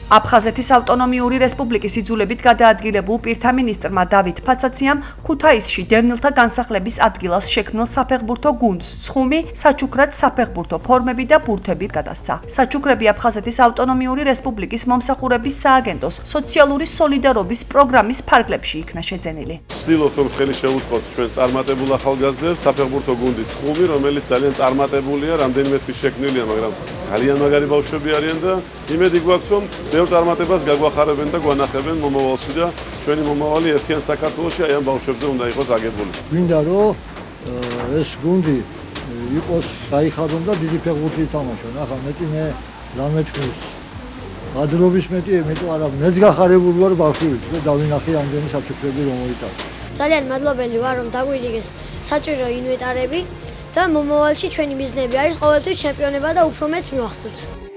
აფხაზეთის ავტონომიური რესპუბლიკის იძულებით გადაადგილებულ პირთა მინისტრმა დავით ფაცაციამ ქუთაისში დევნილთა განსახლების ადგილას შექმნილ საფეხბურთო გუნდს ცხუმი, საჩუქრად საფეხბურთო ფორმები და ბურთები გადასცა. საჩუქრები აფხაზეთის ავტონომიური რესპუბლიკის მომსახურების სააგენტოს სოციალური სოლიდარობის პროგრამის ფარგლებში იქნა შეძენილი. ვცდილობთ, რომ ხელი შევუწყოთ ჩვენ წარმატებულ ახალგაზრდებს, საფეხბურთო გუნდი ცხუმი, რომელიც ძალიან წარმატებულია, რამდენიმე თვის შექმნილია, მაგრამ ძალიან მაგარი ბავშვები არიან და იმედი გვაქვს, რომ ბევრ წარმატებას გაგვახარებენ და გვანახებენ მომავალში და ჩვენი მომავალი ერთიან საქართველოში აი ამ ბავშვებზე უნდა იყოს აგებული. გვინდა რომ ეს გუნდი იყოს გაიხადონ და დიდი ფეხბურთი ითამაშონ. ახლა მეტი მე რამე თქვის. ადრობის მეტი არა, მეც გახარებული ვარ ბავშვებით და დავინახე ამდენი საჩუქრები რომ მოიტანო. ძალიან მადლობელი ვარ რომ დაგვირიგეს საჭირო ინვენტარები და მომავალში ჩვენი მიზნები არის ყოველთვის ჩემპიონობა და უფრო მეც მივახცევთ.